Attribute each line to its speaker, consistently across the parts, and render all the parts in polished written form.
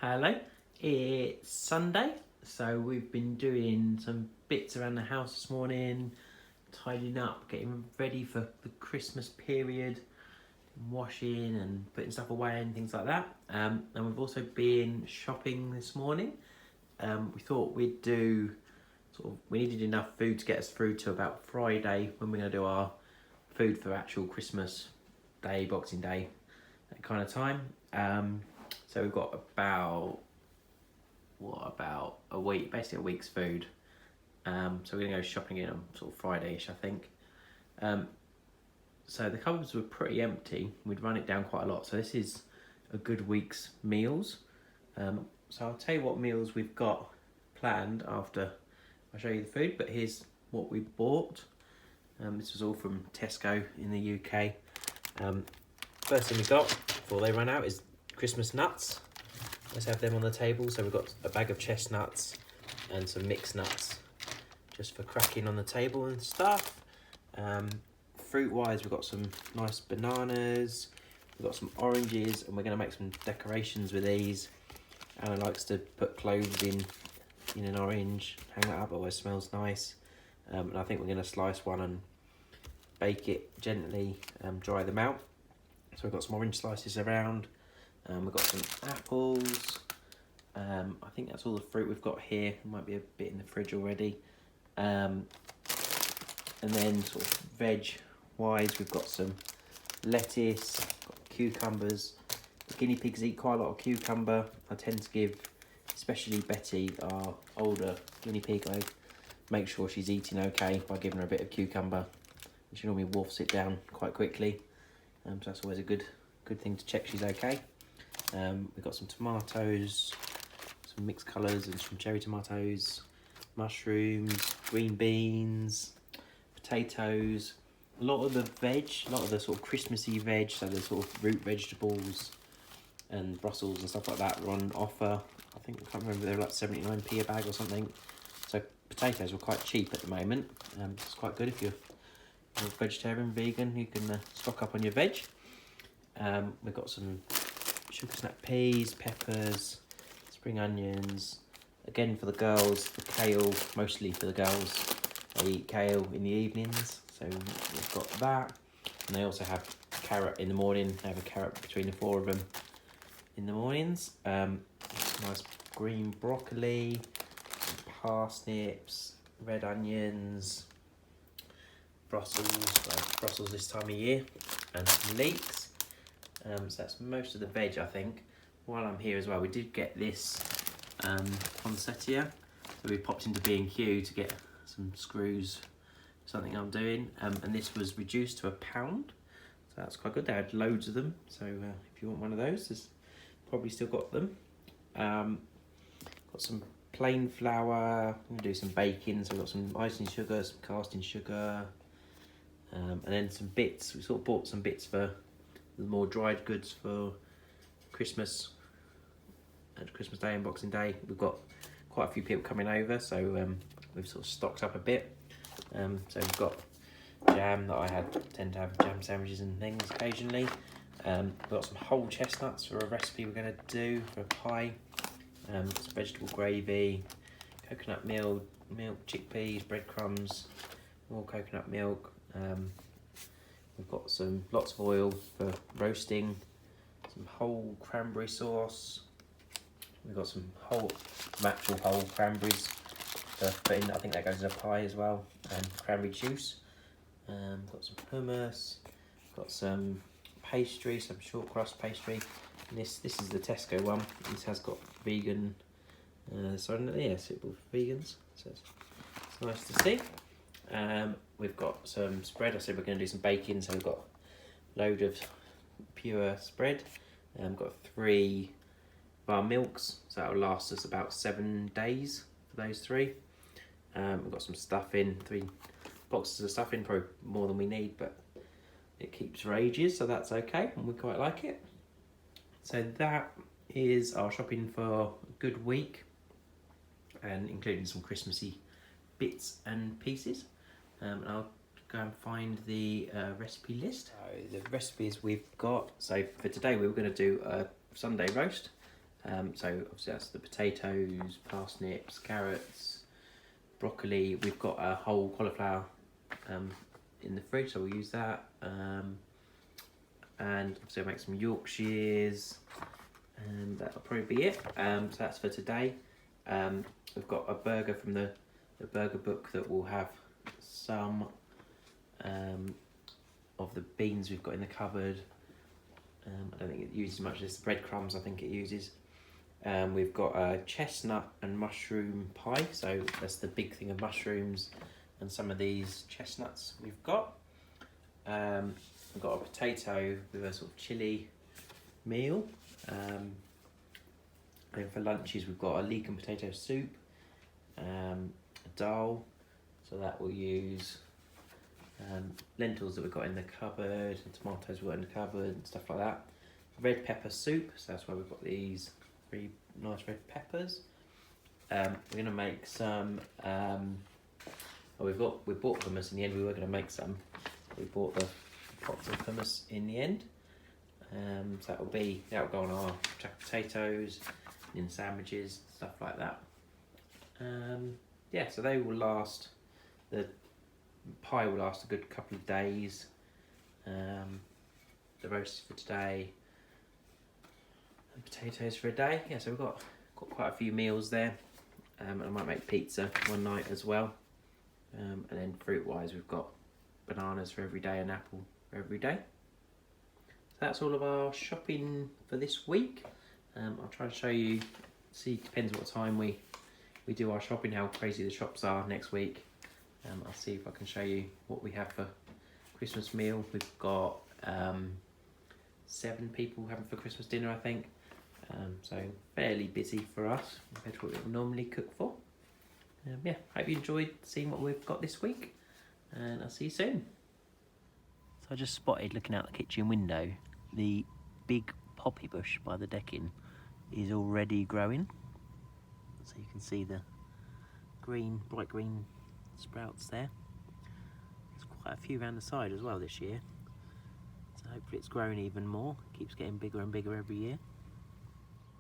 Speaker 1: Hello, it's Sunday, so we've been doing some bits around the house this morning, tidying up, getting ready for the Christmas period, washing and putting stuff away and things like that. And we've also been shopping this morning. We thought we'd do, we needed enough food to get us through to about Friday when we're going to do our food for actual Christmas Day, Boxing Day, that kind of time. So we've got about a week, basically a week's food. So we're gonna go shopping in on sort of Friday-ish, I think. So the cupboards were pretty empty. We'd run it down quite a lot. So this is a good week's meals. So I'll tell you what meals we've got planned after I show you the food. But here's what we bought. This was all from Tesco in the UK. First thing we got before they run out is Christmas nuts. Let's have them on the table. So we've got a bag of chestnuts and some mixed nuts just for cracking on the table and stuff. Fruit wise, we've got some nice bananas, we've got some oranges, and we're going to make some decorations with these. Anna likes to put cloves in an orange, hang that up, always smells nice. And I think we're going to slice one and bake it gently, dry them out. So we've got some orange slices around. We've got some apples. I think that's all the fruit we've got here. There might be a bit in the fridge already. And then sort of veg-wise, we've got some lettuce, got cucumbers. The guinea pigs eat quite a lot of cucumber. I tend to give, especially Betty, our older guinea pig, I make sure she's eating okay by giving her a bit of cucumber. She normally wolfs it down quite quickly. So that's always a good thing to check she's okay. We've got some tomatoes, some mixed colours and some cherry tomatoes, mushrooms, green beans, potatoes, a lot of the veg, a lot of the sort of Christmassy veg, so the sort of root vegetables and Brussels and stuff like that were on offer. I think, I can't remember, they were like 79p a bag or something. So potatoes were quite cheap at the moment. It's quite good if you're vegetarian, vegan, you can stock up on your veg. We've got some sugar snap peas, peppers, spring onions. Again for the girls, the kale, mostly for the girls. They eat kale in the evenings, so we've got that. And they also have carrot in the morning. They have a carrot between the four of them in the mornings. Nice green broccoli, parsnips, red onions, Brussels this time of year, and some leeks. So that's most of the veg, I think. While I'm here as well, we did get this poinsettia. So we popped into B&Q to get some screws, something I'm doing. And this was reduced to £1. So that's quite good. They had loads of them. So if you want one of those, there's probably still got them. Got some plain flour. I'm going to do some baking. So we've got some icing sugar, some casting sugar. And then some bits. We sort of bought some bits for the more dried goods for Christmas Day and Boxing Day. We've got quite a few people coming over, so we've sort of stocked up a bit. So we've got jam that I tend to have jam sandwiches and things occasionally. We've got some whole chestnuts for a recipe we're going to do for a pie. Some vegetable gravy, coconut milk, chickpeas, breadcrumbs, more coconut milk. We've got lots of oil for roasting, some whole cranberry sauce. We've got some actual whole cranberries to put in. I think that goes in a pie as well. And cranberry juice. Got some hummus. Got some pastry, some short crust pastry. And this is the Tesco one. This has got vegan. Suitable for vegans. So it's nice to see. We've got some spread. I said we're going to do some baking, so we've got a load of pure spread. We've got 3 bar milks, so that'll last us about 7 days for those 3. We've got some stuffing, 3 boxes of stuffing, probably more than we need, but it keeps for ages, so that's okay, and we quite like it. So that is our shopping for a good week, and including some Christmassy bits and pieces. And I'll go and find the recipe list. So the recipes we've got, so for today we were going to do a Sunday roast. So obviously that's the potatoes, parsnips, carrots, broccoli. We've got a whole cauliflower in the fridge, so we'll use that. And obviously I'll make some Yorkshires, and that'll probably be it. So that's for today. We've got a burger from the burger book that will have some of the beans we've got in the cupboard. I don't think it uses much of this. Breadcrumbs I think it uses. We've got a chestnut and mushroom pie, so that's the big thing of mushrooms and some of these chestnuts we've got. We've got a potato with a sort of chilli meal. And for lunches we've got a leek and potato soup, a dal, so that will use lentils that we've got in the cupboard, and tomatoes we've got in the cupboard and stuff like that. Red pepper soup, so that's why we've got these really nice red peppers. We're going to make some, we bought hummus in the end. We were going to make some. We bought the pots of hummus in the end. So that'll go on our jack potatoes, in sandwiches, stuff like that. Yeah, so they will last, the pie will last a good couple of days. The roast for today, the potatoes for a day. Yeah, so we've got quite a few meals there. And I might make pizza one night as well. And then fruit wise, we've got bananas for every day and apple for every day. So that's all of our shopping for this week. I'll try to show you, depends what time we do our shopping, how crazy the shops are next week. I'll see if I can show you what we have for Christmas meal. We've got 7 people having for Christmas dinner, I think. So fairly busy for us compared to what we would normally cook for. Yeah, hope you enjoyed seeing what we've got this week, and I'll see you soon. So I just spotted, looking out the kitchen window, the big poppy bush by the decking is already growing. So you can see the green, bright green sprouts there. There's quite a few around the side as well this year. So hopefully it's growing even more. It keeps getting bigger and bigger every year.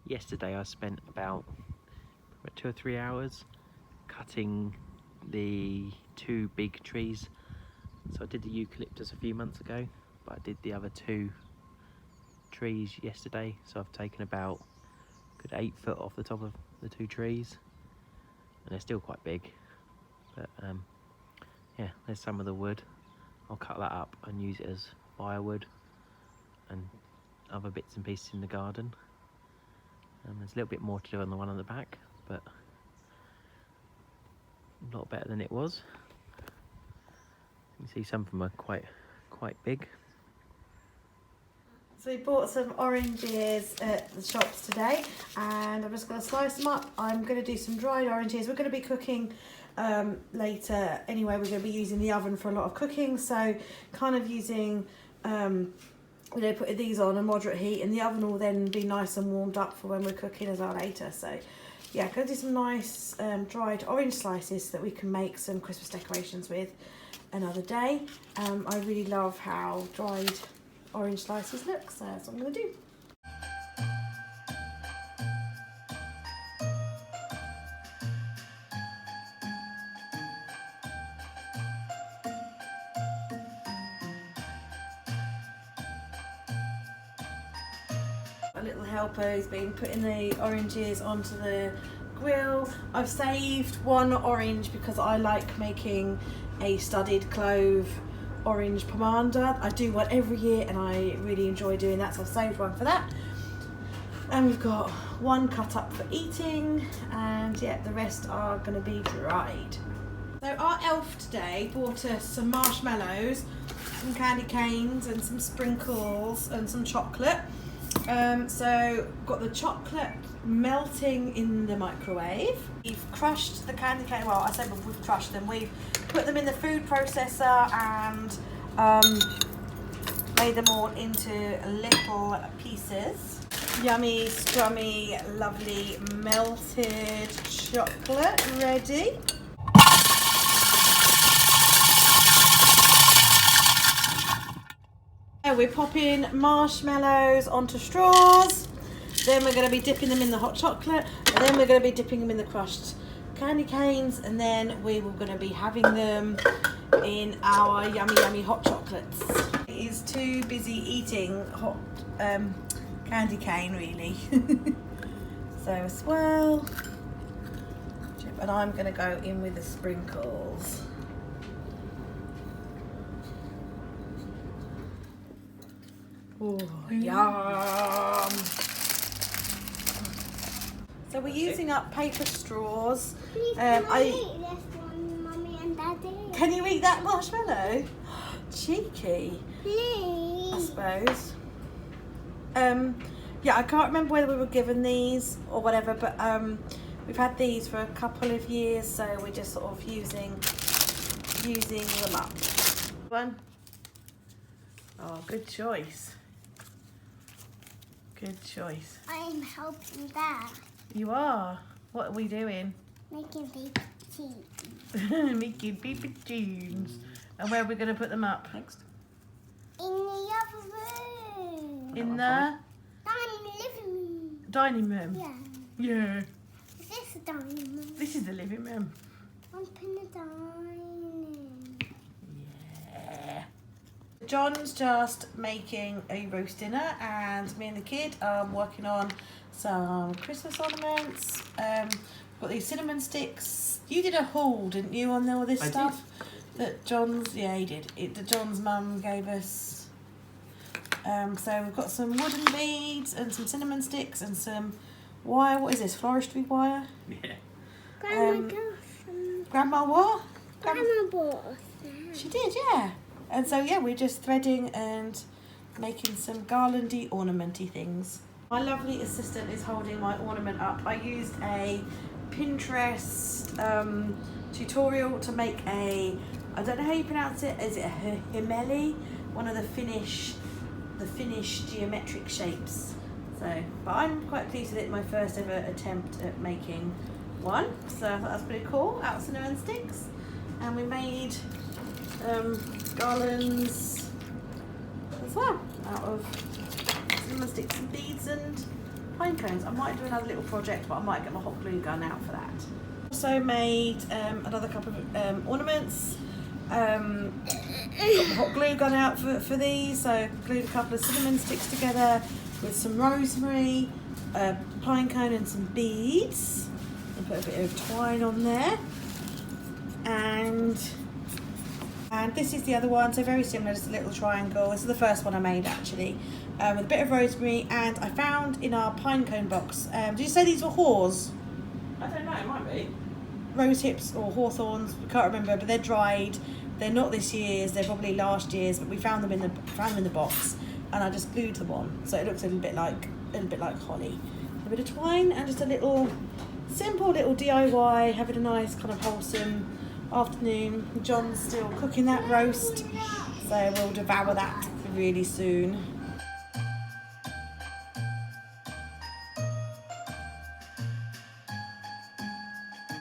Speaker 1: Yesterday I spent about 2 or 3 hours cutting the 2 big trees. So I did the eucalyptus a few months ago, but I did the other 2 trees yesterday. So I've taken about a good 8 foot off the top of the 2 trees, and they're still quite big. But yeah, there's some of the wood. I'll cut that up and use it as firewood and other bits and pieces in the garden. There's a little bit more to do on the one on the back, but a lot better than it was. You can see some of them are quite big.
Speaker 2: So we bought some oranges at the shops today, and I'm just going to slice them up. I'm going to do some dried oranges. We're going to be cooking later anyway. We're going to be using the oven for a lot of cooking, so kind of using putting these on a moderate heat, and the oven will then be nice and warmed up for when we're cooking as well later. So yeah, going to do some nice dried orange slices that we can make some Christmas decorations with another day. I really love how dried orange slices look, so that's what I'm going to do. A little helper has been putting the oranges onto the grill. I've saved 1 orange because I like making a studded clove orange pomander. I do one every year and I really enjoy doing that, so I've saved 1 for that. And we've got 1 cut up for eating, and yeah, the rest are going to be dried. So our elf today bought us some marshmallows, some candy canes and some sprinkles and some chocolate. So got the chocolate melting in the microwave. We've crushed the candy cane, well I said we've crushed them, we've put them in the food processor and made them all into little pieces. Yummy, scrummy, lovely melted chocolate ready. We're popping marshmallows onto straws, Then we're going to be dipping them in the hot chocolate, and then we're going to be dipping them in the crushed candy canes, and then we were going to be having them in our yummy hot chocolates. He's too busy eating hot candy cane really. So a swirl, and I'm going to go in with the sprinkles. Oh, yum! So we're using up paper straws.
Speaker 3: Please, can I eat this one, Mummy and Daddy?
Speaker 2: Can you eat that marshmallow? Cheeky,
Speaker 3: Please.
Speaker 2: I suppose. Yeah, I can't remember whether we were given these or whatever, but we've had these for a couple of years, so we're just sort of using them up. One. Oh, good choice. Good choice.
Speaker 3: I'm helping Dad.
Speaker 2: You are. What are we doing?
Speaker 3: Making paper cheese.
Speaker 2: Making paper tunes. And where are we going to put them up?
Speaker 1: Next.
Speaker 3: In the other room.
Speaker 2: In the
Speaker 3: Dining living room.
Speaker 2: dining room.
Speaker 3: Yeah.
Speaker 2: Yeah.
Speaker 3: Is this the dining room?
Speaker 2: This is the living room.
Speaker 3: Open the dining.
Speaker 2: Yeah. John's just making a roast dinner, and me and the kid are working on some Christmas ornaments. Got these cinnamon sticks. You did a haul, didn't you, on all this stuff? That John's, yeah, he did. That John's mum gave us. So we've got some wooden beads and some cinnamon sticks and some wire. What is this? Floristry wire?
Speaker 1: Yeah.
Speaker 3: Grandma got some.
Speaker 2: Grandma what?
Speaker 3: Grandma bought us that.
Speaker 2: She did, yeah. And so, yeah, we're just threading and making some garlandy, ornamenty things. My lovely assistant is holding my ornament up. I used a Pinterest tutorial to make a, I don't know how you pronounce it, is it a himeli? One of the Finnish geometric shapes. So, but I'm quite pleased with it, my first ever attempt at making one. So I thought that's pretty cool, out of cinnamon sticks. And we made garlands as well out of cinnamon sticks and beads and pine cones. I might do another little project, but I might get my hot glue gun out for that. Also made another couple of ornaments. Got the hot glue gun out for these, so glued a couple of cinnamon sticks together with some rosemary, pine cone and some beads, and put a bit of twine on there. And this is the other one, so very similar, just a little triangle. This is the first one I made actually, with a bit of rosemary, and I found in our pine cone box, did you say these were haws?
Speaker 1: I don't know, it might be.
Speaker 2: Rose hips or hawthorns, I can't remember, but they're dried. They're not this year's, they're probably last year's, but we found them in the box, and I just glued them on, so it looks a little bit like holly. A bit of twine and just a little simple little DIY, having a nice kind of wholesome afternoon. John's still cooking that roast, so we'll devour that really soon.